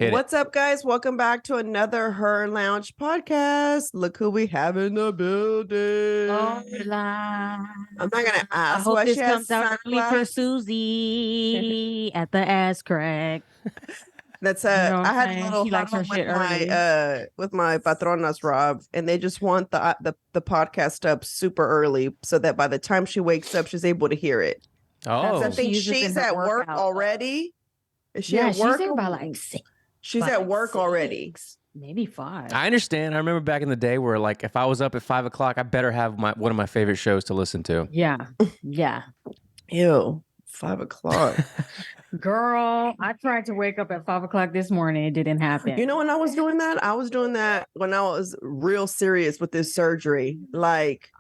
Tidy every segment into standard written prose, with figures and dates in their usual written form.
Hit What's up, guys? Welcome back to another Her Lounge podcast. Look who we have in the building. Hola. I'm not gonna I ask hope why this she has comes out early for sunglasses. Susie at the ass crack. That's You know what I I'm had a saying? little She likes her huddle shit early. with my patronas, Rob, and they just want the podcast up super early so that by the time she wakes up, she's able to hear it. Oh, I think She uses in she's her at work workout. already. Is she Yeah, at work? she's there by like 6. She's at work already. Maybe 5. I understand. I remember back in the day where, like, if I was up at 5 o'clock, I better have one of my favorite shows to listen to. Yeah. Yeah. Ew, 5 o'clock. Girl, I tried to wake up at 5 o'clock this morning. It didn't happen. You know when I was doing that? I was doing that when I was real serious with this surgery. Like,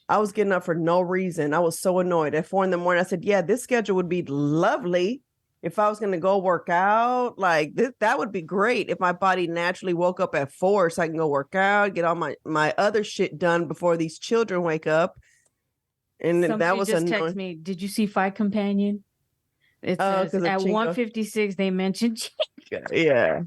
I was getting up for no reason. I was so annoyed. At 4 a.m, I said, yeah, this schedule would be lovely if I was going to go work out. Like, that would be great if my body naturally woke up at 4 so I can go work out, get all my other shit done before these children wake up. And Somebody that was just annoying. text me. Did you see Fight Companion? It says 'cause of at Chingo. 1:56 they mentioned. Yeah.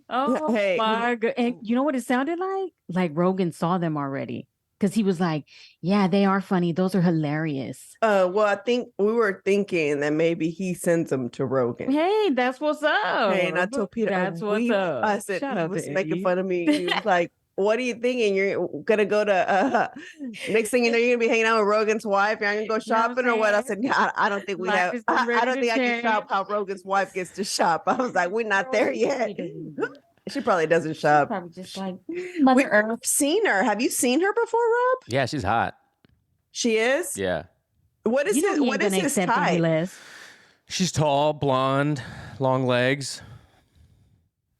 Oh Hey. my god! And you know what it sounded like? Like Rogan saw them already, because he was like, "Yeah, they are funny. Those are hilarious." Well, I think we were thinking that maybe he sends them to Rogan. Hey, that's what's up. Hey, and I told Peter, that's what's up. I said, Shout he out was to making Eddie. fun of me. He was like, what are you thinking? You're going to go to, next thing you know, you're going to be hanging out with Rogan's wife. You're going to go You know what I'm shopping or what? I said, saying? yeah, I don't think we Life have, is I ready don't to think I can change. shop how Rogan's wife gets to shop. I was like, we're not there Girl, yet. she doesn't- She probably doesn't she's shop. probably just like Mother Earth. We've seen her. Have you seen her before, Rob? Yeah, she's hot. She is? Yeah. What is You know his, he ain't what is gonna his accept any type? less. She's tall, blonde, long legs.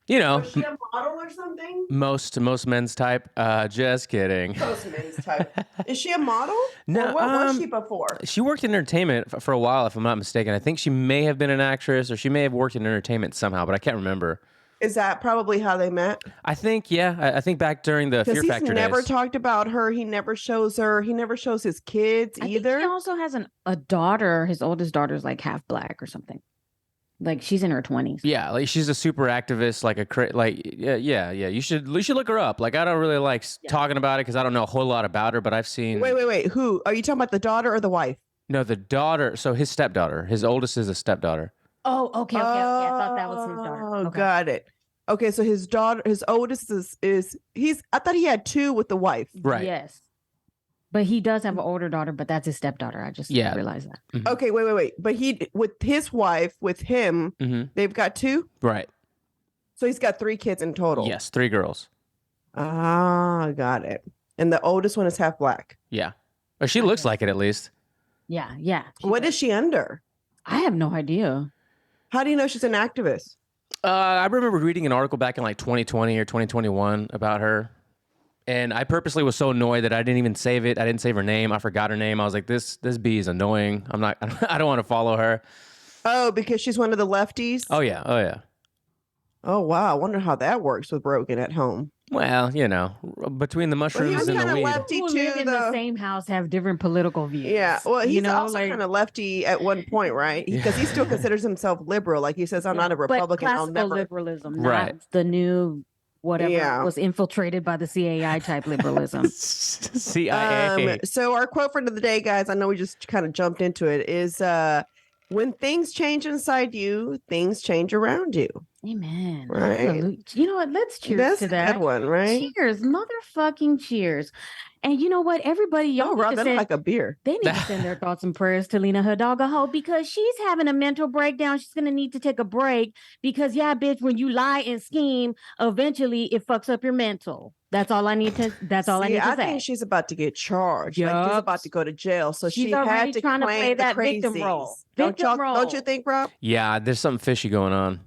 You know, Was she a model or something? most men's type. Just kidding. Most men's type. Is she a model? No, Or what was she before? She worked in entertainment for a while, if I'm not mistaken. I think she may have been an actress, or she may have worked in entertainment somehow, but I can't remember. Is that probably how they met? I think, yeah. I think back during the Fear Because he's Factor never days. talked about her. He never shows her. He never shows his kids I think either. he also has a daughter. His oldest daughter's like half black or something. Like she's in her 20s. Yeah, like she's a super activist, like yeah. You should look her up. Like I don't really like talking about it because I don't know a whole lot about her, but I've seen. Wait. Who are you talking about? The daughter or the wife? No, the daughter. So his stepdaughter. His oldest is a stepdaughter. Oh, okay. I thought that was his daughter. Oh, Okay. got it. Okay, so his daughter, his oldest is he's. I thought he had 2 with the wife. Right. Yes. But he does have an older daughter, but that's his stepdaughter. I just realized that. Mhm. Okay, wait. But he with his wife with him, Mhm. they've got 2. Right. So he's got 3 kids in total. Yes, 3 girls. Ah, got it. And the oldest one is half black. Yeah. Or she looks like it at least. Yeah. What is she under? I have no idea. How do you know she's an activist? I remember reading an article back in like 2020 or 2021 about her. And I purposely was so annoyed that I didn't even save it. I didn't save her name. I forgot her name. I was like, this bee is annoying. I don't want to follow her. Oh, because she's one of the lefties? Oh yeah. Oh, wow. I wonder how that works with Rogan at home. Well, you know, between the mushrooms was and the kinda weed. lefty People too, live in the though. same house have different political views. Yeah. Well, he's you know, also like, kind of lefty at one point, right? Because he still considers himself liberal. Like he says, I'm not a Republican. But I'll classical never. liberalism, not Right. the new whatever Yeah. was infiltrated by the CAI type liberalism. CIA. So our quote for the day, guys, I know we just kind of jumped into it, is when things change inside you, things change around you. Amen. Right. Hallelujah. You know what? Let's cheers That's to a that. good one, right? Cheers, motherfucking cheers. And you know what? Everybody, y'all Oh, need Rob, to that send, look like a beer. they need to send their thoughts and prayers to Lena Hidalgo because she's having a mental breakdown. She's going to need to take a break because, yeah, bitch, when you lie and scheme, eventually it fucks up your mental. That's all I need to. That's all I need to I say. think she's about to get charged. Like she's Yup. about to go to jail. So She's she had already to trying to play claim the that victim crazies. role. Don't Victim don't you role. think, Rob? Yeah, there's something fishy going on.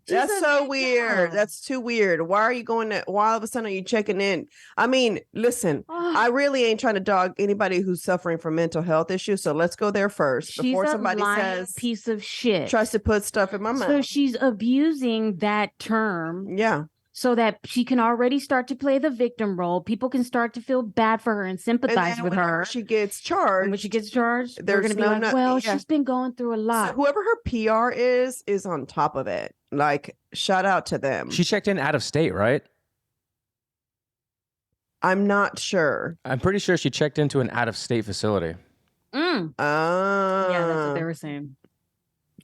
That's She's a so weird. victim. That's too weird. Why are you going to, why all of a sudden are you checking in? I mean, listen, Ah. I really ain't trying to dog anybody who's suffering from mental health issues. So let's go there first She's before a somebody lying says, piece of shit. tries to put stuff in my mouth. So she's abusing that term. Yeah. so that she can already start to play the victim role. People can start to feel bad for her and And sympathize then with whenever her. she gets And charged, when she gets charged, they're there's going to be no like, no- well, yeah. she's been going through a So lot. whoever her PR is on top of it. Like, shout out to them. She checked in out of state, right? I'm not sure. I'm pretty sure she checked into an out of state facility. Yeah, that's what they were saying.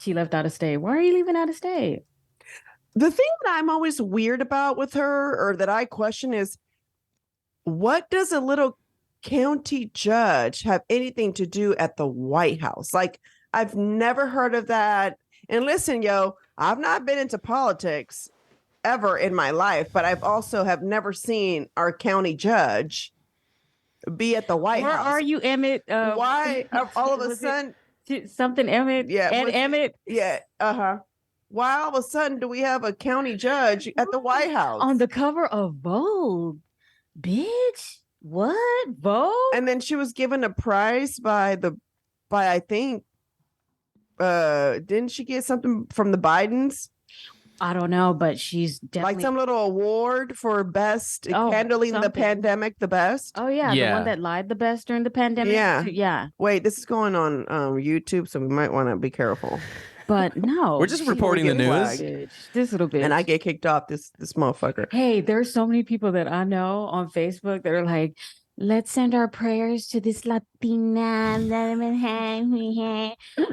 She left out of state. Why are you leaving out of state? The thing that I'm always weird about with her, or that I question, is what does a little county judge have anything to do at the White House? Like, I've never heard of that. And listen, yo, I've not been into politics ever in my life, but I've also have never seen our county judge be at the White Where House. are you, Emmett? Why all of a was sudden? something Emmett? Yeah, Ed Emmett Yeah, why all of a sudden do we have a county judge at the White House? on the cover of Vogue, bitch. What Vogue? And then she was given a prize by I think, didn't she get something from the Bidens? I don't know, but she's definitely Like some little award for best handling the something. pandemic the best. Oh yeah, the Yeah. one that lied the best during the pandemic. Yeah. Yeah. Wait, this is going on YouTube, so we might want to be careful. But no, We're just she- reporting the get news. Bitch, this little bitch. And I get kicked off this motherfucker. Hey, there's so many people that I know on Facebook that are like, let's send our prayers to this Latina.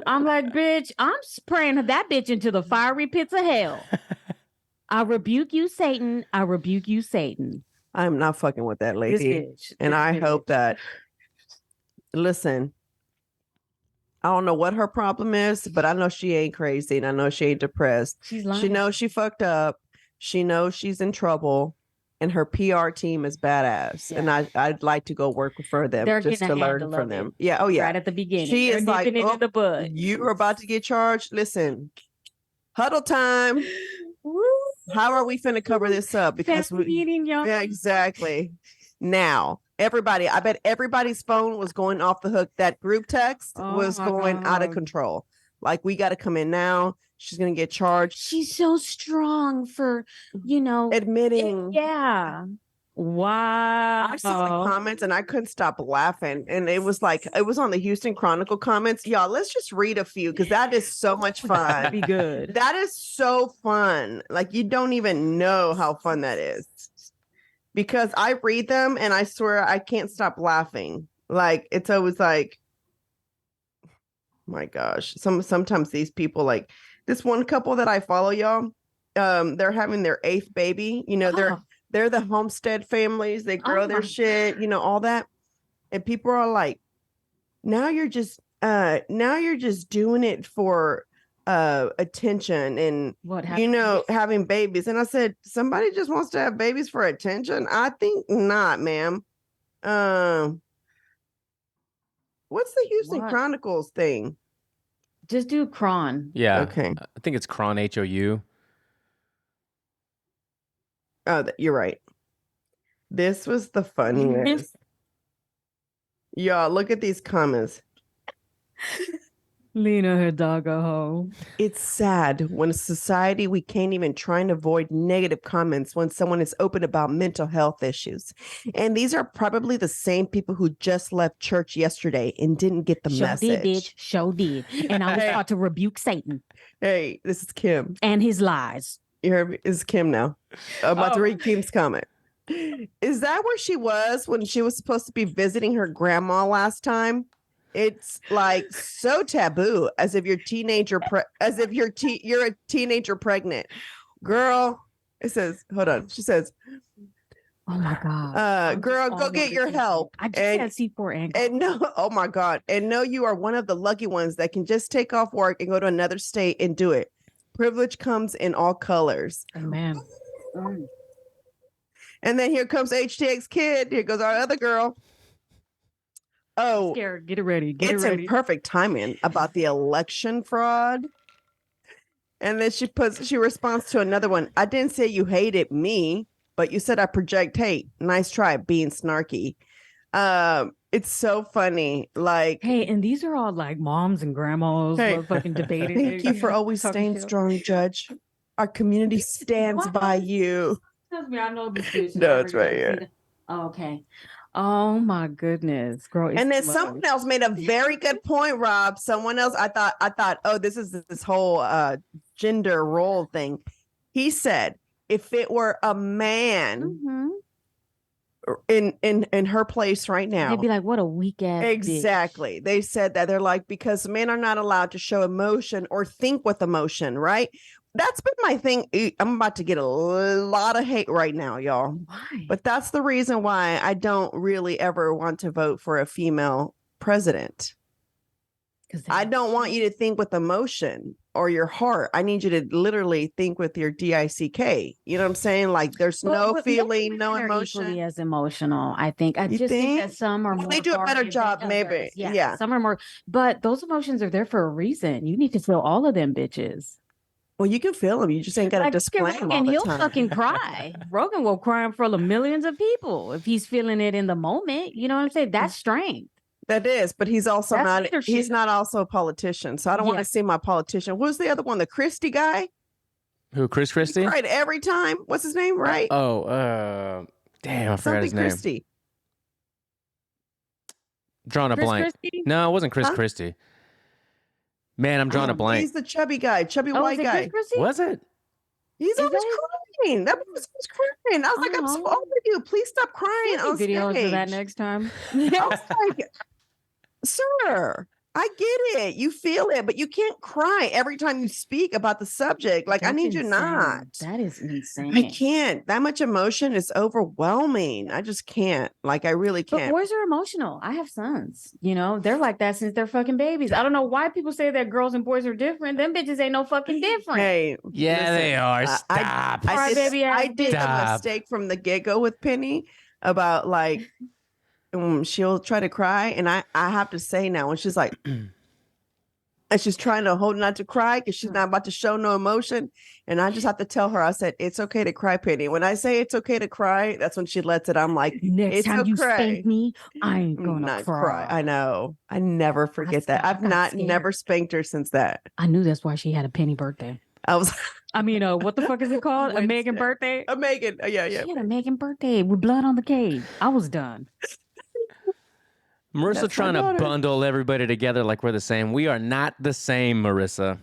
I'm like, bitch, I'm praying that bitch into the fiery pits of hell. I rebuke you, Satan. I rebuke you, Satan. I'm not fucking with that This lady. bitch. And this I bitch. hope that, listen, I don't know what her problem is, but I know she ain't crazy and I know she ain't depressed. She's lying. She knows she fucked up. She knows she's in trouble, and her PR team is badass. Yeah. And I'd like to go work for them They're just getting to a learn handle from of them. it. Yeah. Oh yeah. Right at the beginning. She They're is like, nipping it oh, in the bud. you are about to get charged. Listen, huddle time. Woo. How are we finna cover this up? Because Family meeting, y'all. yeah, exactly. Now, everybody, I bet everybody's phone was going off the hook. That group text Oh was my going out of God. control. Like, we got to come in now. She's going to get charged. She's so strong for, Admitting. yeah. Wow. I saw the comments and I couldn't stop laughing. And it was like, it was on the Houston Chronicle comments. Y'all, let's just read a few because that is so much fun. Be good. That is so fun. Like, you don't even know how fun that is. Because I read them and I swear I can't stop laughing. Like, it's always like, my gosh. Sometimes these people, like this one couple that I follow, y'all, they're having their 8th baby. They're the Homestead families. They grow their shit, all that. And people are like, now you're just doing it for attention and What happened? having babies. And I said, somebody just wants to have babies for attention? I think not, ma'am. What's the Houston What? Chronicles thing? Just do Cron. Yeah. Okay. I think it's Cron HOU. Oh, you're right. This was the funniest. Y'all, look at these comments. Lena, her dog, a hoe. It's sad when a society we can't even try and avoid negative comments when someone is open about mental health issues. And these are probably the same people who just left church yesterday and didn't get the Show message. did, bitch. Show did. And I was Hey. taught to rebuke Satan Hey, this is Kim. and his lies. You heard me? This is Kim now. I'm about to Oh. read Kim's comment. Is that where she was when she was supposed to be visiting her grandma last time? It's like so taboo, as if you're you're a teenager pregnant, girl. It says, hold on. She says, Oh my God. girl, go get your help. I just And- had C4 and And no, oh my God. And no, you are one of the lucky ones that can just take off work and go to another state and do it. Privilege comes in all colors. Amen. And then here comes HTX Kid. Here goes our other girl. Oh, Scared. Get it ready. Get it's it ready. in perfect timing about the election fraud. And then she responds to another one. I didn't say you hated me, but you said I project hate. Nice try being snarky. It's so funny. Like, Hey, and these are all like moms and grandmas Hey. fucking debating. thank you for always Talking staying shit. strong, Judge. Our community stands by you. Trust me, I know this bitch. No, it's right here. Okay. Oh my goodness, girl. And then someone else made a very good point, Rob. Someone else, I thought, oh, this is this whole gender role thing. He said, if it were a man in her place right now, they'd be like, what a weak ass. Exactly. Bitch. They said that they're like, because men are not allowed to show emotion or think with emotion, right? That's been my thing. I'm about to get a lot of hate right now, y'all. Why? But that's the reason why I don't really ever want to vote for a female president. I don't want you to think with emotion or your heart. I need you to literally think with your DICK. You know what I'm saying? Like there's no feeling, no emotion. Equally as emotional, I think. I just think that some are more. They do a better job, maybe. Yeah. Some are more, but those emotions are there for a reason. You need to feel all of them, bitches. Well, you can feel them. You just ain't got to display them all the he'll time. fucking cry. Rogan will cry in front of millions of people if he's feeling it in the moment. You know what I'm saying? That's strength. That is, but he's also he's not also a politician. So I don't want to see my politician. Who's the other one? The Christie guy? Who, Chris Christie? Right, every time. What's his name, right? Damn, I forgot his name. Christie. Drawing a blank. Christie? No, it wasn't Chris Christie. Man, I'm drawing a blank. He's the chubby guy, white guy. Was it? He's always crying. That was crying. I was like, I'm so over you. Please stop crying on stage. Videos of that next time. I was like, sir, I get it. You feel it, but you can't cry every time you speak about the subject. Like, I need you not. That is insane. I can't. That much emotion is overwhelming. I just can't. Like, I really can't. But boys are emotional. I have sons. You know, they're like that since they're fucking babies. I don't know why people say that girls and boys are different. Them bitches ain't no fucking different. Hey, yeah, listen, they are. Stop. I did a mistake from the get-go with Penny about like, she'll try to cry, and I have to say now when she's like and she's trying to hold not to cry because she's not about to show no emotion, and I just have to tell her, I said, it's okay to cry, Penny. When I say it's okay to cry, that's when she lets it. I'm like, next time you spank me, I ain't gonna cry. I know. I never forget that. I've never spanked her since that. I knew that's why she had a Penny birthday. I mean, what the fuck is it called? A Megan birthday? A Megan. Yeah. She had a Megan birthday with blood on the cake. I was done. Marissa trying to bundle everybody together like we're the same. We are not the same, Marissa.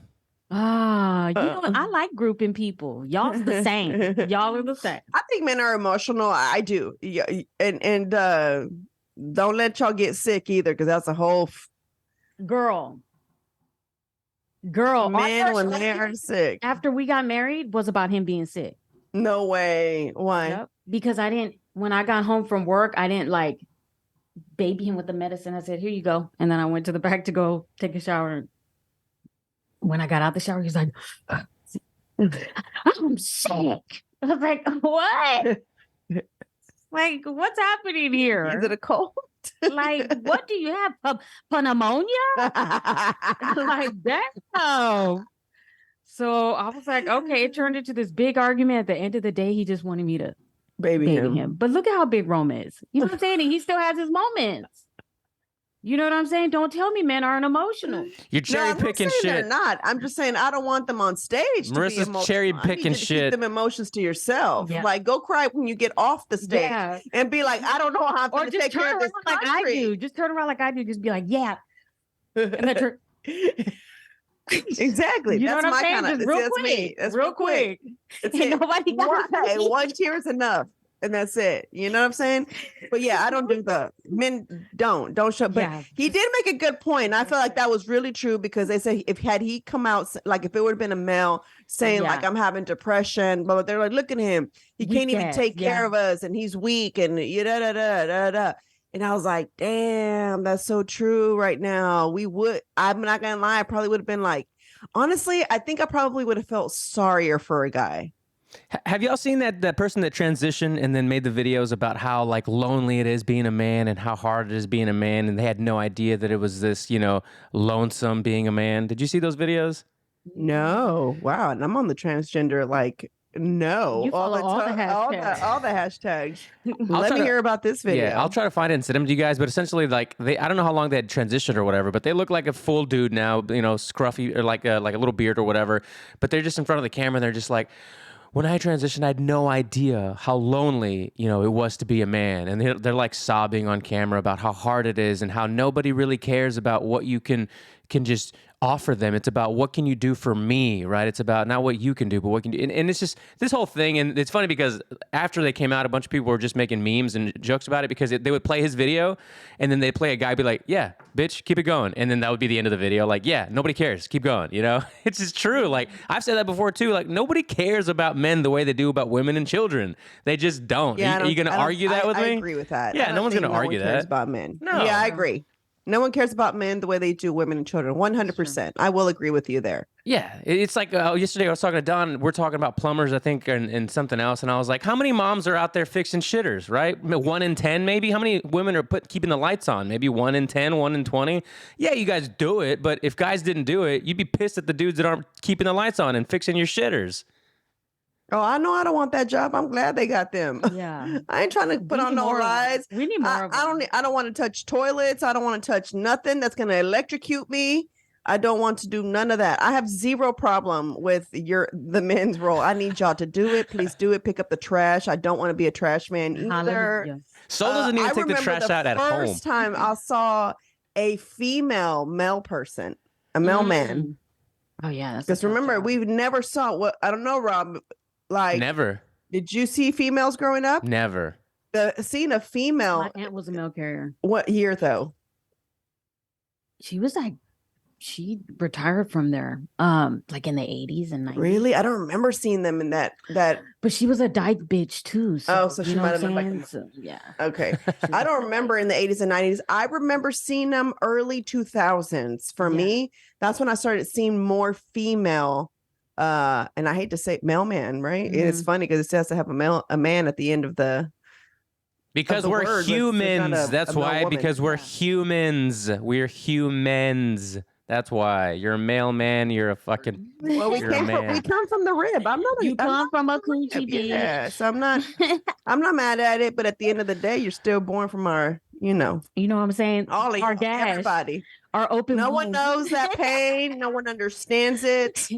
You know, I like grouping people. Y'all's the same. Y'all are the same. I think men are emotional. I do. Yeah, and don't let y'all get sick either, because that's a whole girl. Men when they are sick. After we got married was about him being sick. No way. Why? Yep. Because when I got home from work, I didn't like baby him with the medicine. I said, here you go. And then I went to the back to go take a shower. When I got out the shower, he was like, I'm sick. I was like, what? Like, what's happening here? Is it a cold? Like, what do you have? Pneumonia? Like, damn. So I was like, okay, it turned into this big argument. At the end of the day, he just wanted me to baby him. But look at how big Rome is. You know what I'm saying? And he still has his moments. You know what I'm saying? Don't tell me men aren't emotional. You're cherry picking shit. They're not. I'm just saying I don't want them on stage. Marissa's cherry picking shit. Keep them emotions to yourself. Yeah. Like, go cry when you get off the stage and be like, I don't know how I'm to take care of this like I do. Just turn around like I do. Just be like, yeah. And then exactly. You know that's what I'm saying? Kind of. Just real that's quick. me. That's real quick. Nobody one tear is enough. And that's it. You know what I'm saying? But yeah, I don't do the men don't show. But he did make a good point. I feel like that was really true, because they say had he come out, like if it would have been a male saying like I'm having depression, but they're like, look at him. He can't even take care of us, and he's weak, and da. And I was like, damn, that's so true right now. I'm not gonna lie, I probably would have been like, honestly, I think I probably would have felt sorrier for a guy. Have y'all seen that person that transitioned and then made the videos about how like lonely it is being a man and how hard it is being a man, and they had no idea that it was this, lonesome being a man? Did you see those videos? No. Wow. And I'm on the transgender, like, no. You follow all the hashtags. Let me hear about this video. Yeah, I'll try to find it and send them to you guys. But essentially, like, I don't know how long they had transitioned or whatever, but they look like a full dude now, scruffy, or like a little beard or whatever. But they're just in front of the camera and they're just like, when I transitioned, I had no idea how lonely, it was to be a man. And they're like sobbing on camera about how hard it is and how nobody really cares about what you can just offer them. It's about what can you do for me, right? It's about not what you can do, but what can you do. And it's just this whole thing. And it's funny because after they came out, a bunch of people were just making memes and jokes about it because they would play his video and then they'd play a guy be like, yeah, bitch, keep it going. And then that would be the end of the video. Like, yeah, nobody cares. Keep going. It's just true. Like I've said that before too. Like nobody cares about men the way they do about women and children. They just don't. Yeah, Are you going to argue that with me? I agree with that. Yeah, no one's going to argue cares that. about men. No. Yeah, I agree. No one cares about men the way they do women and children. 100%. I will agree with you there. Yeah, it's like yesterday I was talking to Don. We're talking about plumbers, I think, and something else. And I was like, how many moms are out there fixing shitters, right? 1 in 10 maybe? How many women are keeping the lights on? Maybe 1 in 10, 1 in 20? Yeah, you guys do it. But if guys didn't do it, you'd be pissed at the dudes that aren't keeping the lights on and fixing your shitters. Oh, I know I don't want that job. I'm glad they got them. Yeah. I ain't trying to put on no lies. We need more of them. I don't want to touch toilets. I don't want to touch nothing that's going to electrocute me. I don't want to do none of that. I have zero problem with the men's role. I need y'all to do it. Please do it. Pick up the trash. I don't want to be a trash man either. Hallelujah. Sol doesn't even take the trash out at home. First time I saw a male person, a male man. Oh yeah. Because remember, we've never saw what I don't know, Rob. Like never. Did you see females growing up? Never. Seeing a female. My aunt was a mail carrier. What year though? She was like, she retired from there, like in the 80s and 90s. Really? I don't remember seeing them in that. But she was a dyke bitch too. So, so she might have been like, yeah. Okay. I don't remember in the 80s and 90s. I remember seeing them early 2000s. For me, that's when I started seeing more female. And I hate to say mailman, right? Mm-hmm. It's funny because it says to have a man at the end of the. Because we're humans. That's why. Woman. Because we're humans. We're humans. That's why. You're a mailman. You're a fucking. Well, we come from the rib. I'm not. You come from a coochie bitch. Yeah, so I'm not. I'm not mad at it. But at the end of the day, you're still born from our. You know what I'm saying? All of our gash. Everybody. Our open no wound. one knows that pain. No one understands it.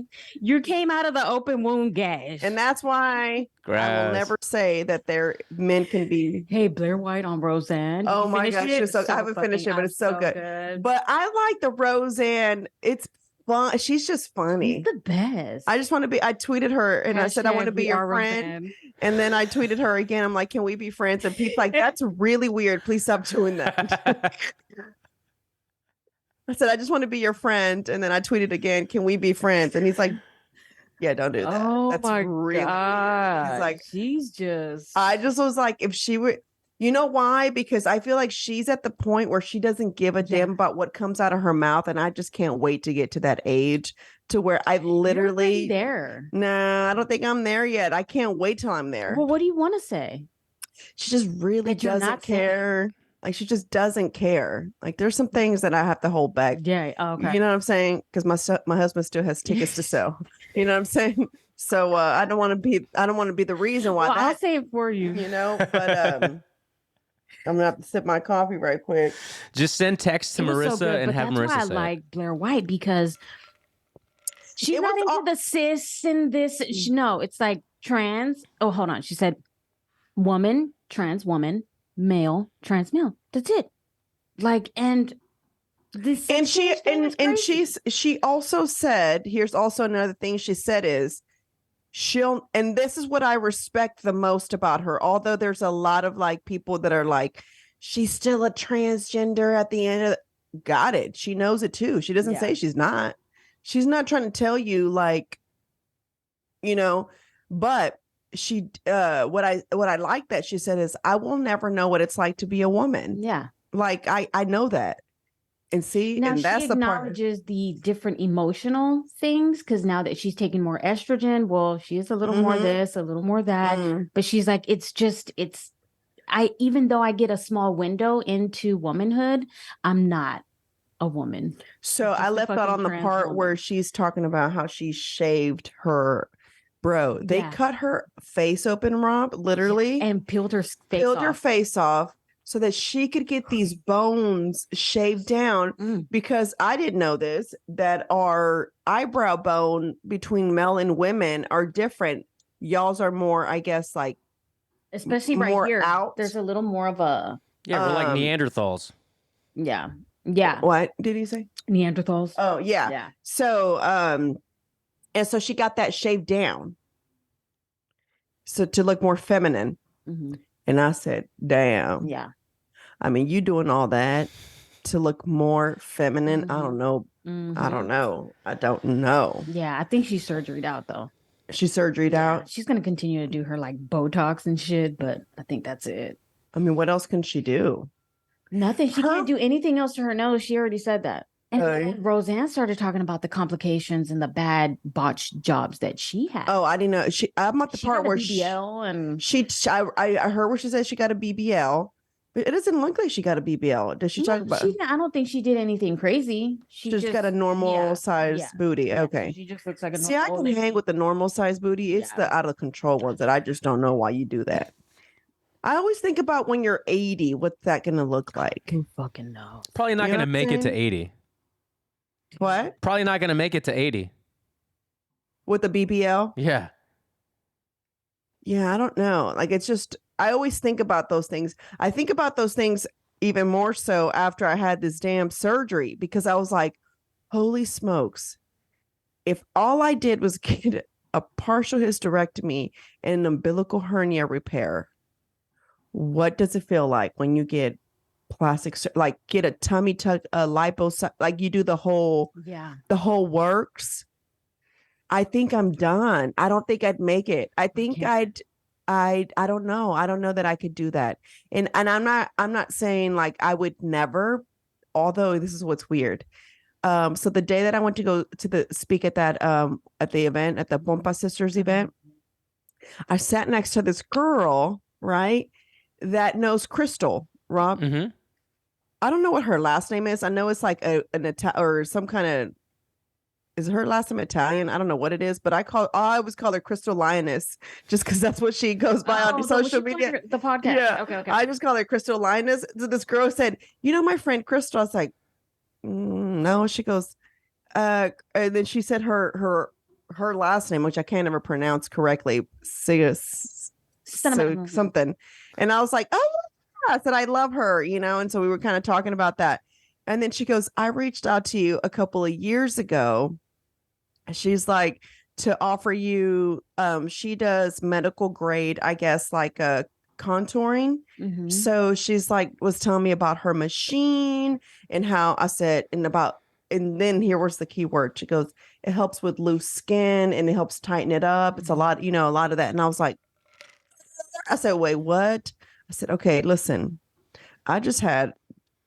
You came out of the open wound gash. And that's why I will never say that men can be. Hey, Blair White on Roseanne. Oh my gosh. I haven't finished it, but it's so good. But I like the Roseanne. It's fun. She's just funny. She's the best. I just want to be, I tweeted her and I said, I want to be your friend. Roseanne. And then I tweeted her again. I'm like, can we be friends? And people like, that's really weird. Please stop doing that. I said, I just want to be your friend. And then I tweeted again, can we be friends? And he's like, yeah, don't do that. Oh, that's my really God. He's like, she's just. I just was like, if she were, you know why? Because I feel like she's at the point where she doesn't give a damn about what comes out of her mouth. And I just can't wait to get to that age to where I literally. You're there. Nah, I don't think I'm there yet. I can't wait till I'm there. Well, what do you want to say? She just really doesn't care. Like she just doesn't care. Like there's some things that I have to hold back. Yeah. Okay. You know what I'm saying? Because my husband still has tickets to sell. You know what I'm saying? So I don't want to be the reason why. Well, I'll say it for you. You know, but I'm gonna have to sip my coffee right quick. Just send text to Marissa and have Marissa say. That's why I like Blair White because she's not into the cis and this. No, it's like trans. Oh, hold on. She said woman, trans woman. Male, trans male. That's it. Like, and this, and she also said, here's also another thing she said is and this is what I respect the most about her. Although there's a lot of like people that are like, she's still a transgender at the end of got it. She knows it too. She doesn't say she's not. She's not trying to tell you like, you know, but she what I like that she said is I will never know what it's like to be a woman. Yeah. Like I know that. And see, now and that's she the part. acknowledges the different emotional things because now that she's taking more estrogen, well, she is a little more this, a little more that. But she's like, even though I get a small window into womanhood, I'm not a woman. So I left out on the part where she's talking about how she shaved her. Bro, they cut her face open, Rob, literally. And peeled her face off so that she could get these bones shaved down because I didn't know this, that our eyebrow bone between male and women are different. Y'all's are more, I guess, like Especially right more here. out. There's a little more of a Yeah, we're like Neanderthals. yeah. What did he say? Neanderthals. Oh, yeah. Yeah. So and so she got that shaved down. So to look more feminine. Mm-hmm. And I said, damn. Yeah. I mean, you doing all that to look more feminine. I don't know. I don't know. I don't know. Yeah, I think she's surgeried out though. She's surgeried out. She's gonna continue to do her like Botox and shit, but I think that's it. I mean, what else can she do? Nothing. She can't do anything else to her nose. She already said that. And Roseanne started talking about the complications and the bad botched jobs that she had. Oh, I didn't know. I'm at the part where BBL and I heard where she said she got a BBL, but it doesn't look like she got a BBL. Does she talk about? I don't think she did anything crazy. She just got a normal size booty. Okay. She just looks like a. See, I can hang with the normal size booty. It's the out of control ones that I just don't know why you do that. I always think about when you're 80, what's that going to look like? Who fucking knows? Probably not going to make it to 80. What? Probably not going to make it to 80. With the BBL? Yeah. Yeah, I don't know. Like, it's just, I always think about those things. I think about those things even more so after I had this damn surgery because I was like, holy smokes. If all I did was get a partial hysterectomy and an umbilical hernia repair, what does it feel like when you get plastic, like get a tummy tuck, a lipo, like you do the whole works? I think I'm done. I don't think I'd make it. I think I don't know. I don't know that I could do that. And I'm not saying like I would never, although this is what's weird. So the day that I went to go to speak at that, at the event, at the Pompa Sisters event, I sat next to this girl, right, that knows Crystal, Rob. Mm-hmm. I don't know what her last name is. I know it's like an Italian or some kind of, is her last name Italian? I don't know what it is, but I always call her Crystal Lioness just because that's what she goes by on social media. The podcast. Yeah. Okay. I just call her Crystal Lioness. So this girl said, you know, my friend Crystal. I was like, no. She goes, and then she said her last name, which I can't ever pronounce correctly. Something. And I was like, oh, yeah. I said, I love her, you know? And so we were kind of talking about that. And then she goes, I reached out to you a couple of years ago. She's like, to offer you, she does medical grade, I guess, like a contouring. Mm-hmm. So she's like, was telling me about her machine and how I said, and then here was the key word. She goes, it helps with loose skin and it helps tighten it up. It's a lot, a lot of that. And I was like, I said, wait, what? I said, okay, listen, I just had,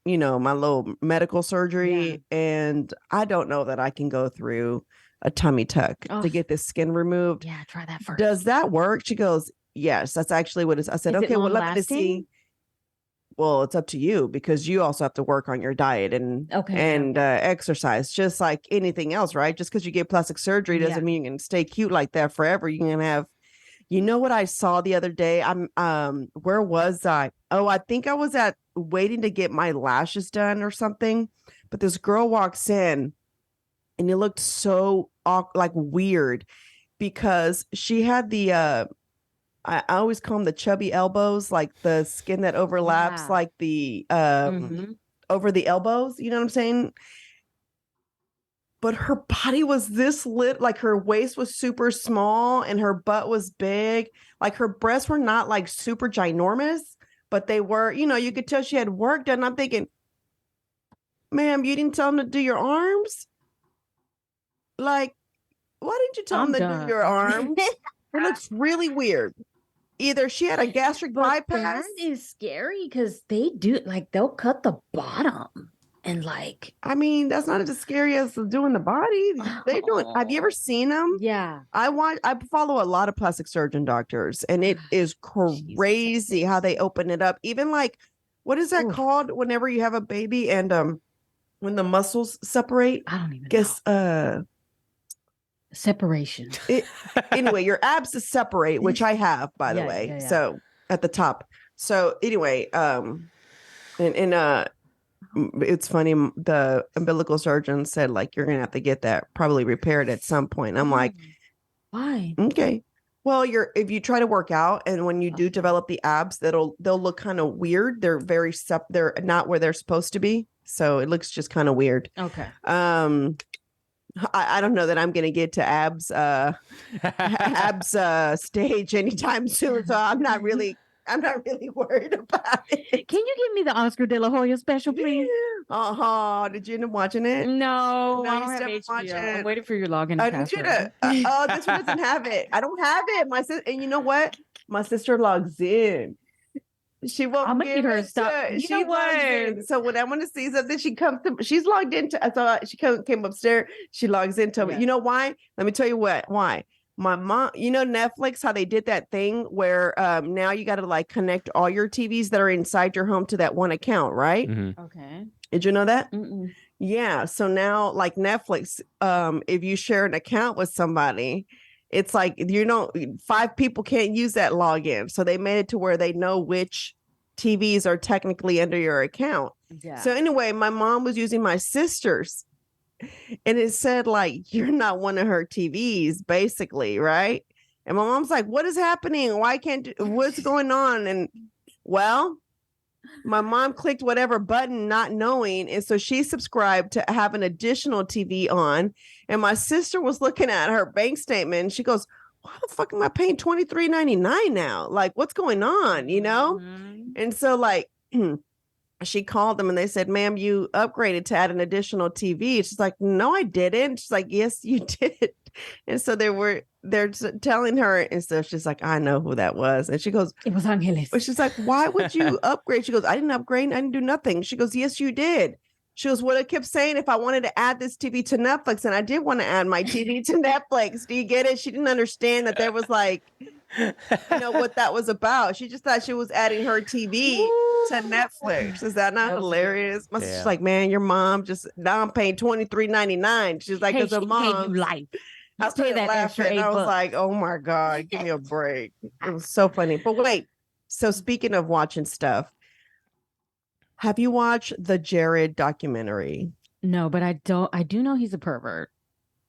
my little medical surgery and I don't know that I can go through a tummy tuck to get this skin removed. Yeah, try that first. Does that work? She goes, yes, that's actually what it is. I said, okay, well, let me see. Well, it's up to you because you also have to work on your diet and exercise, just like anything else, right? Just because you get plastic surgery doesn't mean you can stay cute like that forever. You can have, what I saw the other day? Where was I? Oh, I think I was waiting to get my lashes done or something. But this girl walks in and it looked so like weird because she had the, I always call them the chubby elbows, like the skin that overlaps, like the, over the elbows. You know what I'm saying? But her body was this like her waist was super small and her butt was big. Like her breasts were not like super ginormous, but they were, you could tell she had work done. I'm thinking, ma'am, you didn't tell them to do your arms? Like, why didn't you tell them to do your arms? It looks really weird. Either she had a gastric bypass. That is scary because they do, like, they'll cut the bottom. And like, I mean, that's not as scary as doing the body. They do it. Have you ever seen them? Yeah. I follow a lot of plastic surgeon doctors, and it is crazy how they open it up. Even like, what is that called? Whenever you have a baby and when the muscles separate. I don't even know. Separation. Anyway, your abs separate, which I have, by the way. Yeah. So at the top. So anyway, it's funny. The umbilical surgeon said, like, you're going to have to get that probably repaired at some point. I'm like, why? Okay. Well, if you try to work out and when you do develop the abs, they'll look kind of weird. They're they're not where they're supposed to be. So it looks just kind of weird. Okay. I don't know that I'm gonna get to abs stage anytime soon. So I'm not really worried about it. Can you give me the Oscar De La Hoya special, please? Did you end up watching it? No, No, I you don't have still watch HBO. it? I'm waiting for your login I need you password. to. Oh, this one doesn't have it. I don't have it. My sister, and you know what? My sister logs in. She won't. I'm gonna need her to stop. You know logs in. what? So when I want to see something, she comes to. She's logged into. So she came upstairs. She logs into me. Yeah. You know why? Let me tell you what. Why? My mom. You know Netflix, how they did that thing where now you got to like connect all your TVs that are inside your home to that one account, right? Mm-hmm. Okay. Did you know that? Mm-mm. Yeah. So now, like Netflix, if you share an account with somebody, it's like, 5 people can't use that login. So they made it to where they know which TVs are technically under your account. Yeah. So anyway, my mom was using my sister's and it said like, you're not one of her TVs, basically. Right. And my mom's like, what is happening? What's going on? And well, my mom clicked whatever button not knowing, and so she subscribed to have an additional TV on, and my sister was looking at her bank statement and she goes, why the fuck am I paying $23.99 now? Like, what's going on, Mhm. And so like she called them and they said, ma'am, you upgraded to add an additional TV. She's like, no, I didn't. She's like, yes, you did. And so they're telling her, and so she's like, I know who that was. And she goes, It was Angeles. but she's like, why would you upgrade? She goes, I didn't upgrade. I didn't do nothing. She goes, yes, you did. She goes, well, I kept saying if I wanted to add this TV to Netflix, and I did want to add my TV to Netflix. Do you get it? She didn't understand that there was like, what that was about. She just thought she was adding her TV to Netflix. Is that not hilarious? My sister's like, man, your mom now I'm paying $23.99. She's like, because her mom gave you life. I started that extra laughing. I was $8. like, oh my God, give me a break. It was so funny. But wait, so speaking of watching stuff, have you watched the Jared documentary? No, but I do know he's a pervert.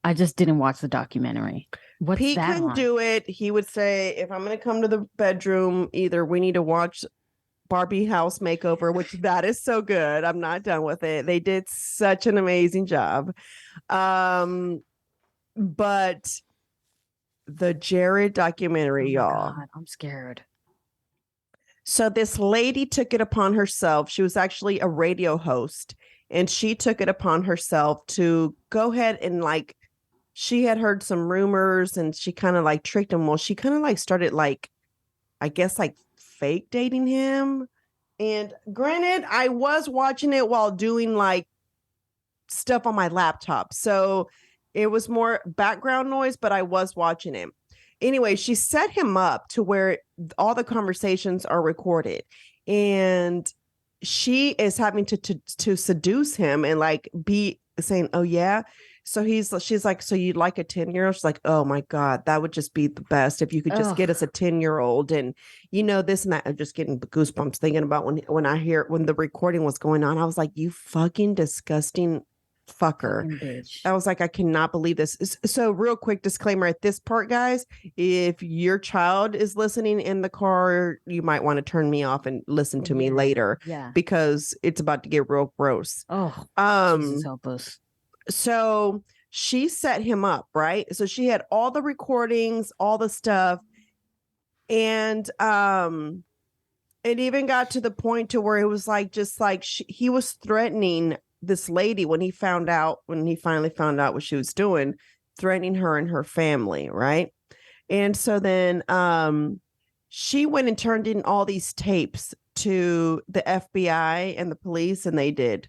I just didn't watch the documentary. What's He that couldn't on? do it. He would say, if I'm going to come to the bedroom, either we need to watch Barbie House Makeover, which that is so good. I'm not done with it. They did such an amazing job. But the Jared documentary, Oh my y'all. God, I'm scared. So this lady took it upon herself. She was actually a radio host, and she took it upon herself to go ahead and like, she had heard some rumors and she kind of like tricked him. Well, she kind of like started like, I guess like fake dating him. And granted, I was watching it while doing like stuff on my laptop. So it was more background noise, but I was watching it. Anyway, she set him up to where all the conversations are recorded, and she is having to seduce him and like be saying, oh yeah. So she's like, so you'd like a 10-year-old? She's like, oh my God, that would just be the best if you could just get us a 10-year-old and this and that. I'm just getting goosebumps thinking about when the recording was going on. I was like, you fucking disgusting fucker. Bitch. I was like, I cannot believe this. So real quick disclaimer at this part, guys, if your child is listening in the car, you might want to turn me off and listen to me later. Yeah. Because it's about to get real gross. Oh, Jesus help us. So she set him up, right? So she had all the recordings, all the stuff. And it even got to the point to where it was like, just like he was threatening this lady when he finally found out what she was doing, threatening her and her family, right? And so then she went and turned in all these tapes to the FBI and the police, and they did.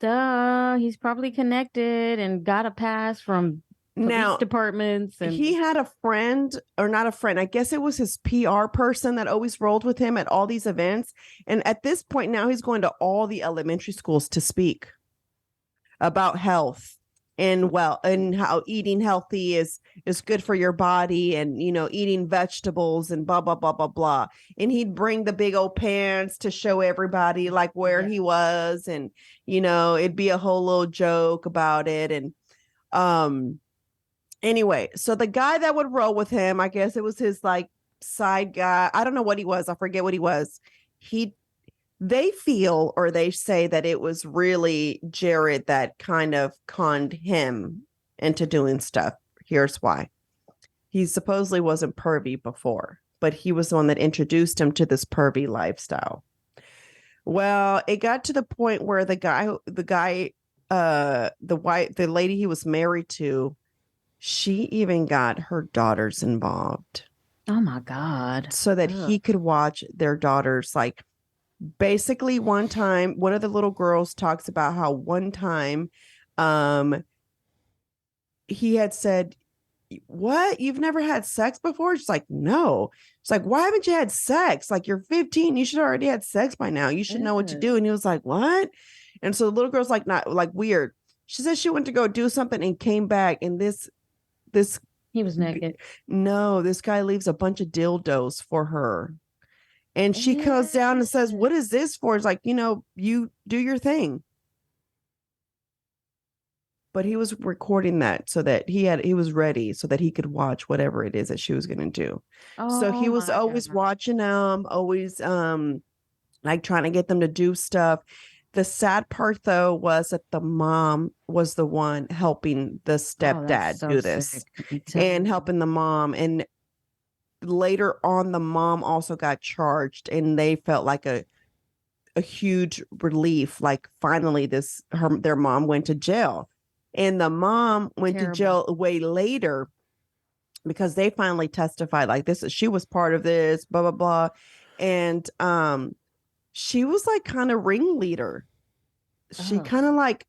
Duh, he's probably connected and got a pass from police departments. And he had a friend, or not a friend, I guess it was his PR person that always rolled with him at all these events. And at this point now, he's going to all the elementary schools to speak about health and how eating healthy is good for your body, and eating vegetables and blah blah blah blah blah. And he'd bring the big old pants to show everybody like where he was, and it'd be a whole little joke about it. And Anyway, so the guy that would roll with him, I guess it was his like side guy. I don't know what he was. I forget what he was. They feel or they say that it was really Jared that kind of conned him into doing stuff. Here's why. He supposedly wasn't pervy before, but he was the one that introduced him to this pervy lifestyle. Well, it got to the point where the lady he was married to, she even got her daughters involved Oh my God. so that he could watch their daughters. Like, basically, one time, one of the little girls talks about how one time he had said, "What? You've never had sex before?" She's like, "No." It's like, "Why haven't you had sex? Like, you're 15. You should already had sex by now. You should know what to do." And he was like, "What?" And so the little girl's like, not like weird. She said she went to go do something and came back, and this He was naked. no, this guy leaves a bunch of dildos for her. And she comes down and says, "What is this for?" It's like, you do your thing. But he was recording that so that he was ready so that he could watch whatever it is that she was going to do. So he was always watching them, always like trying to get them to do stuff. The sad part though was that the mom was the one helping the stepdad do this and helping the mom. And later on, the mom also got charged, and they felt like a huge relief. Like finally, their mom went to jail. And the mom went to jail way later because they finally testified like she was part of this, blah, blah, blah. And she was like kind of ringleader. She kind of like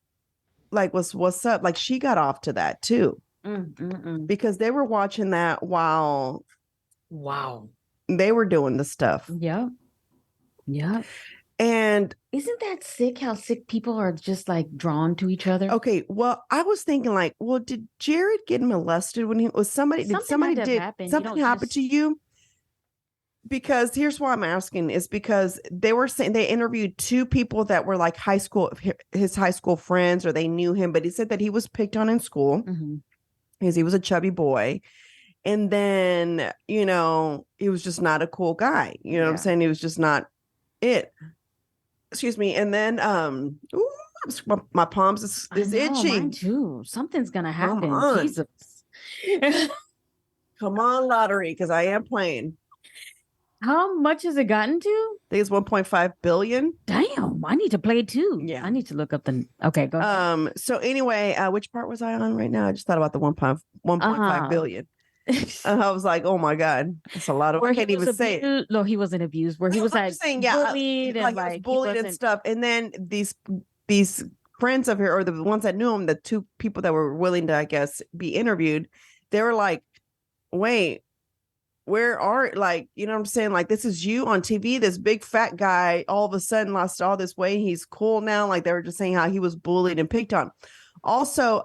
what's up? Like she got off to that too. Because they were watching that while they were doing the stuff. Yeah. Yeah. And isn't that sick how sick people are just like drawn to each other? Okay, well, I was thinking like, well, did Jared get molested when he was somebody? Something happen to you? Because here's why I'm asking is because they were saying they interviewed two people that were like his high school friends, or they knew him, but he said that he was picked on in school because he was a chubby boy. And then, he was just not a cool guy. You know what I'm saying? He was just not it. Excuse me. And then, my palms is itching. Mine too. Something's gonna happen. Come on. Jesus. Come on, lottery, because I am playing. How much has it gotten to? I think it's 1.5 billion. Damn, I need to play it too. Yeah. I need to look up okay, go ahead. So anyway, which part was I on right now? I just thought about the 1.5 billion. I was like, oh my God, that's a lot of. I can't even say it. No, he wasn't abused. Where he was like bullied and like bullied and stuff. And then these friends of his, or the ones that knew him, the two people that were willing to, I guess, be interviewed, they were like, wait, where are, like, you know what I'm saying? Like, this is you on TV, this big fat guy all of a sudden lost all this weight. He's cool now. Like, they were just saying how he was bullied and picked on. Also,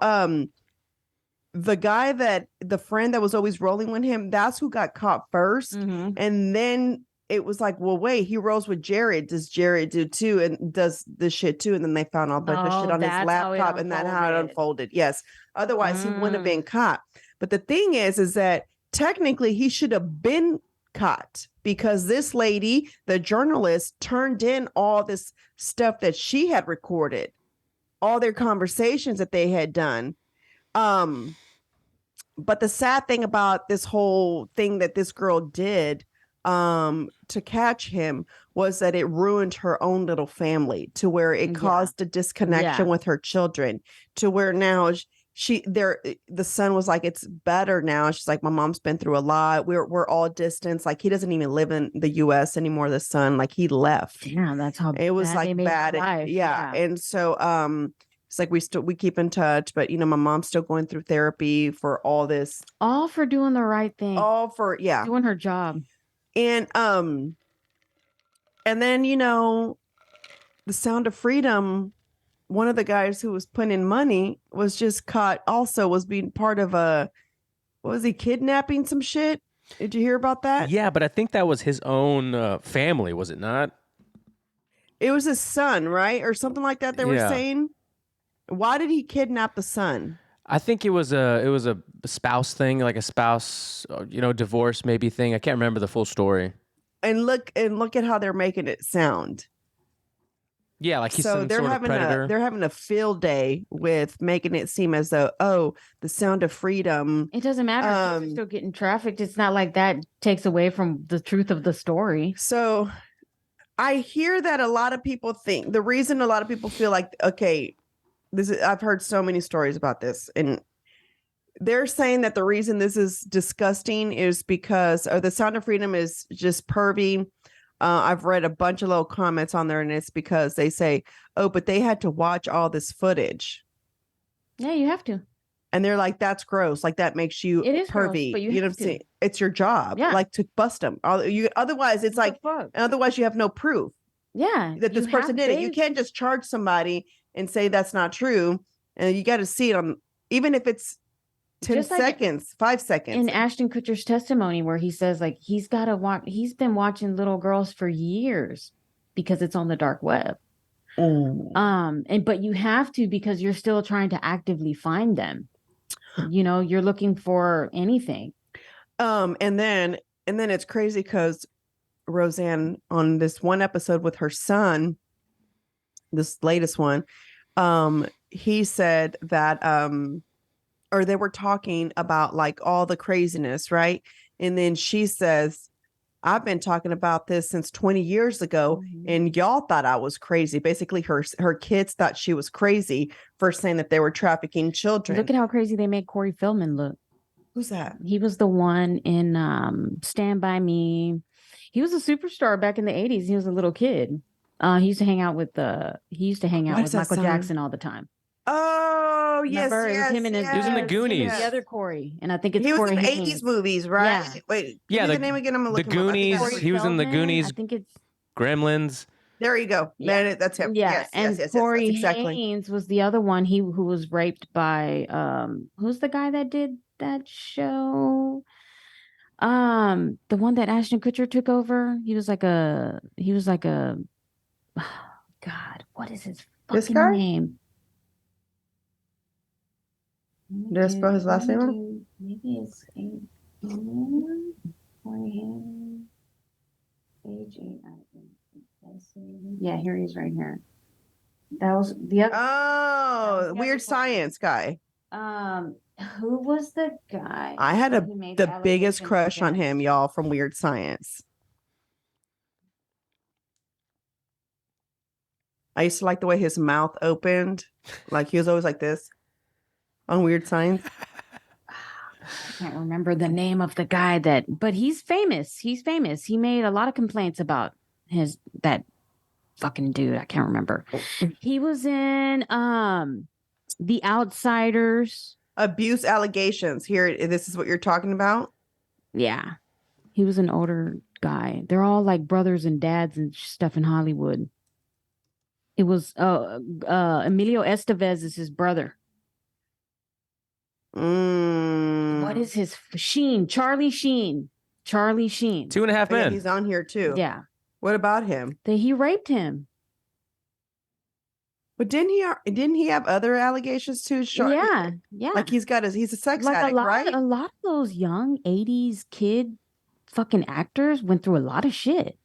the guy the friend that was always rolling with him, that's who got caught first. And then it was like, well, wait, he rolls with Jared. Does Jared do too? And does this shit too? And then they found all a bunch of shit on his laptop, and that's how it unfolded. Yes. Otherwise, he wouldn't have been caught. But the thing is that technically he should have been caught because this lady, the journalist, turned in all this stuff that she had recorded, all their conversations that they had done. But the sad thing about this whole thing that this girl did to catch him was that it ruined her own little family, to where it caused a disconnection with her children, to where now the son was like, it's better now. She's like, my mom's been through a lot. We're all distance. Like, he doesn't even live in the US anymore. The son, like, he left. Yeah, that's how it was like bad. Yeah. And so it's like we keep in touch, but my mom's still going through therapy for all this. All for doing the right thing. All for doing her job. And then The Sound of Freedom, one of the guys who was putting in money was just caught, also was being part of what was he, kidnapping some shit? Did you hear about that? Yeah, but I think that was his own family, was it not? It was his son, right? Or something like that they were saying. Why did he kidnap the son? I think it was a spouse thing, like a spouse, divorce maybe thing. I can't remember the full story. And look at how they're making it sound. Yeah, like he's So some sort of predator. they're having a field day with making it seem as though, oh, the sound of freedom. It doesn't matter. Kids are still getting trafficked. It's not like that takes away from the truth of the story. So I hear that a lot of people think the reason a lot of people feel like, okay, I've heard so many stories about this, and they're saying that the reason this is disgusting is because the Sound of Freedom is just pervy. I've read a bunch of little comments on there, and it's because they say, oh, but they had to watch all this footage. Yeah, you have to. And they're like, that's gross. Like, that makes you It is gross, pervy. but you know what have I'm to. saying? It's your job. Yeah. Like, to bust them. Otherwise, it's like, otherwise you have no proof Yeah. that this person did it. You can't just charge somebody and say that's not true. And you got to see it on, even if it's 10 Just like seconds, 5 seconds. in Ashton Kutcher's testimony, where he says, like, he's been watching little girls for years because it's on the dark web. But you have to, because you're still trying to actively find them. You're looking for anything. And then it's crazy because Roseanne, on this one episode with her son, this latest one, he said that or they were talking about like all the craziness, right? And then she says, I've been talking about this since 20 years ago, and y'all thought I was crazy. Basically, her kids thought she was crazy for saying that they were trafficking children. Look at how crazy they made Corey Feldman look. Who's that? He was the one in Stand By Me. He was a superstar back in the 80s. He was a little kid. He used to hang out with Michael Jackson all the time. Oh, Remember? yes, It was him and his He was in the Goonies. The other Corey, and I think it's he was Corey in Haines. 80s movies, right? Yeah. Wait, Yeah, give me the name again. I'm gonna look the him up. Goonies. He was in the Goonies. I think it's Gremlins. There you go. Yeah. Man, that's him. Yeah, Yes, and Corey that's exactly. Haines was the other one. Who was raped by who's the guy that did that show? The one that Ashton Kutcher took over. He was like a God, what is his This fucking guy? name? Did I spell his last name wrong? Maybe it's yeah, here he is right here. That was the other. Oh, Weird Science guy. Who was the guy? I had who made the biggest allegations crush on against- him, y'all, from Weird Science. I used to like the way his mouth opened. Like he was always like this on Weird Science. I can't remember the name of the guy but he's famous. He's famous. He made a lot of complaints about that fucking dude. I can't remember. He was in The Outsiders. Abuse allegations. Here, this is what you're talking about. Yeah. He was an older guy. They're all like brothers and dads and stuff in Hollywood. It was Emilio Estevez is his brother. What is his Sheen? Charlie Sheen. 2.5 Oh, yeah, Men. he's on here too. Yeah. What about him? He raped him. But didn't he have other allegations too? Yeah. Like he's a sex Like addict, right? a lot of those young 80s kid fucking actors went through a lot of shit.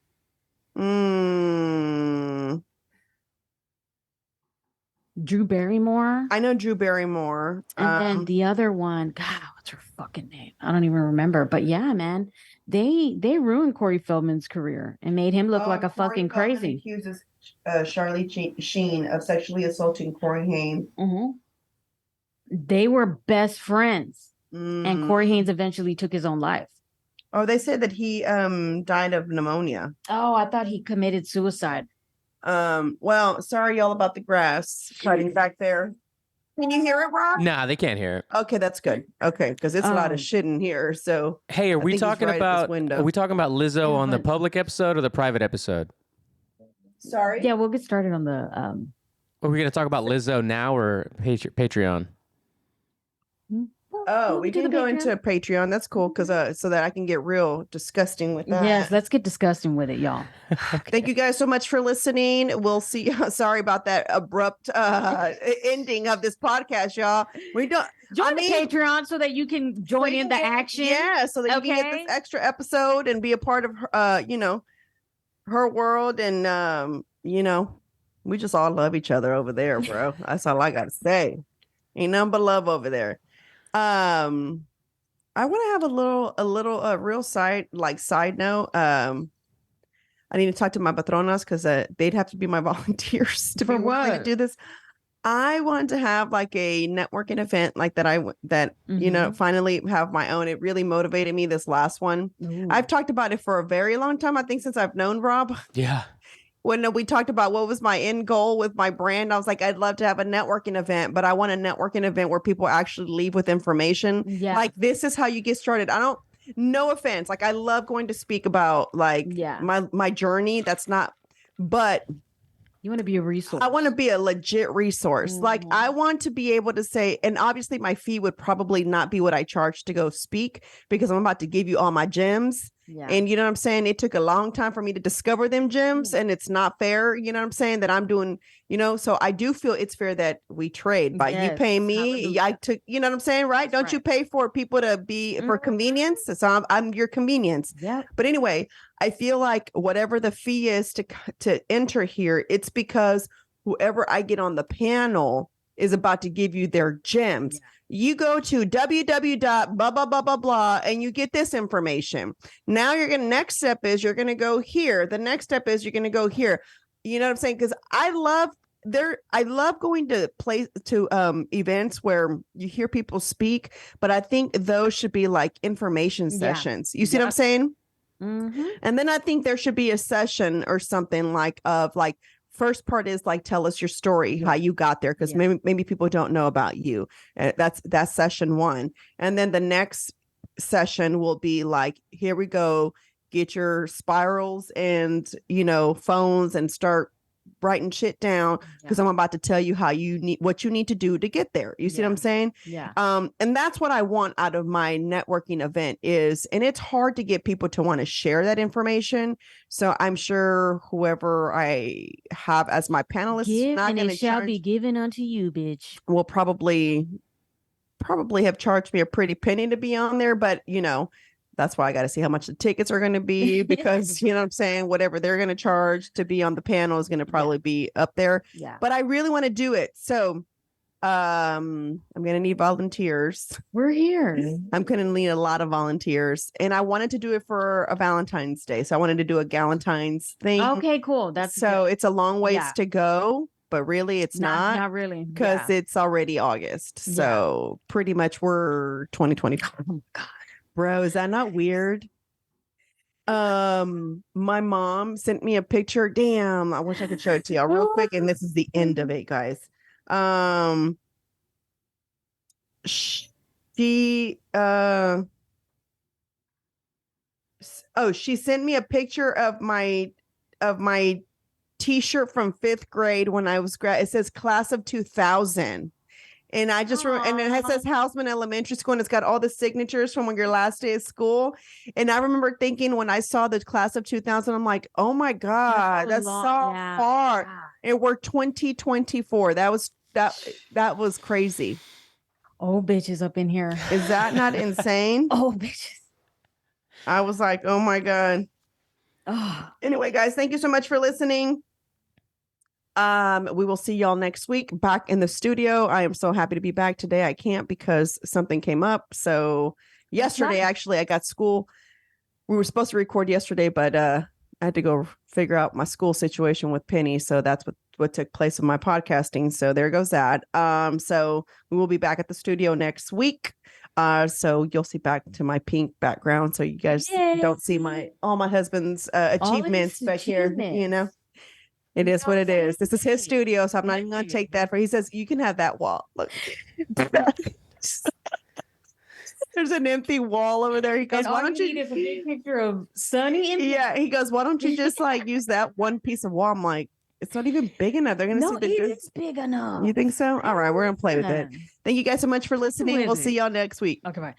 Drew Barrymore. I know Drew Barrymore. And then the other one, God, what's her fucking name? I don't even remember. But yeah, man, they ruined Corey Feldman's career and made him look like a Corey fucking Feldman crazy. accuses Charlie Sheen of sexually assaulting Corey Haim. They were best friends, and Corey Haines eventually took his own life. Oh, they said that he died of pneumonia. Oh, I thought he committed suicide. Well, sorry y'all about the grass cutting back there. Can you hear it, Rob? Nah, they can't hear it. Okay, that's good. Okay, because it's a lot of shit in here. So Hey, are I we think he's talking right at this about window. are we talking about Lizzo Yeah, on the but- public episode or the private episode? Sorry. Yeah, we'll get started on the Are we going to talk about Lizzo now or Patreon? Oh, over we to can the go Patreon. into Patreon. That's cool because so that I can get real disgusting with that. Yes, let's get disgusting with it, y'all. Thank you guys so much for listening. We'll see. Sorry about that abrupt ending of this podcast, y'all. We don't Join the Patreon so that you can join in the action. Yeah, so that you can get this extra episode and be a part of her world. And we just all love each other over there, bro. That's all I gotta say. Ain't nothing but love over there. I want to have a little real side note. I need to talk to my patronas because they'd have to be my volunteers to be willing to do this. I want to have like a networking event like that finally have my own. It really motivated me, this last one. Ooh. I've talked about it for a very long time. I think since I've known Rob. Yeah. When we talked about what was my end goal with my brand, I was like, I'd love to have a networking event, but I want a networking event where people actually leave with information. Yeah. Like, this is how you get started. No offense. Like, I love going to speak about my journey. But you want to be a resource. I want to be a legit resource. Mm-hmm. Like, I want to be able to say, and obviously my fee would probably not be what I charge to go speak because I'm about to give you all my gems. Yeah. And you know what I'm saying? It took a long time for me to discover them gems, and it's not fair. You know what I'm saying? That I'm doing, so I do feel it's fair that we trade by you paying me. Hallelujah. I took, you know what I'm saying? Right. Don't you pay for people to be for convenience? So I'm your convenience. Yeah. But anyway, I feel like whatever the fee is to enter here, it's because whoever I get on the panel is about to give you their gems. Yeah. You go to www.blah and you get this information. Now next step is you're going to go here. The next step is you're going to go here. You know what I'm saying? Because I love going to events where you hear people speak, but I think those should be like information sessions. You see what I'm saying? Mm-hmm. And then I think there should be a session or something first part is like, tell us your story, how you got there. Because maybe people don't know about you. That's session one. And then the next session will be like, here we go, get your spirals and, phones and start writing shit down because I'm about to tell you what you need to do to get there. You see what I'm saying? Yeah. And that's what I want out of my networking event and it's hard to get people to want to share that information. So I'm sure whoever I have as my panelist, shall be given unto you, bitch. Will probably have charged me a pretty penny to be on there, but that's why I got to see how much the tickets are going to be because, you know what I'm saying? Whatever they're going to charge to be on the panel is going to probably be up there. Yeah. But I really want to do it. So I'm going to need volunteers. We're here. I'm going to need a lot of volunteers. And I wanted to do it for a Valentine's Day. So I wanted to do a Galentine's thing. Okay, cool. It's a long ways to go. But really, it's not really. Because it's already August. So pretty much we're 2024. Oh, my God. Bro, is that not weird? My mom sent me a picture. Damn, I wish I could show it to y'all real quick. And this is the end of it, guys. She sent me a picture of my t-shirt from 5th grade when I was it says class of 2000. And I just remember, and it says Houseman Elementary School, and it's got all the signatures from when your last day of school. And I remember thinking when I saw the class of 2000, I'm like, oh my God, that's so far. Yeah. And we're 2024. That was crazy. Oh, bitches up in here. Is that not insane? Oh, bitches. I was like, oh my God. Oh. Anyway, guys, thank you so much for listening. We will see y'all next week back in the studio. I am so happy to be back today. I can't because something came up. So yesterday, actually, I got school. We were supposed to record yesterday, but I had to go figure out my school situation with Penny. So that's what took place with my podcasting. So there goes that. So we will be back at the studio next week. So you'll see back to my pink background. So you guys don't see all my husband's achievements back here, It is what it is. This is his studio, so I'm not even going to take that for. He says, you can have that wall. Look. There's an empty wall over there. He goes, why don't you need a big picture of Sunny? Yeah, he goes, why don't you just use that one piece of wall? I'm like, It's not even big enough. They're gonna No, see it the is big enough. You think so? All right, we're gonna play with it. Yeah. Thank you guys so much for listening. is We'll see it? y'all next week. Okay, bye.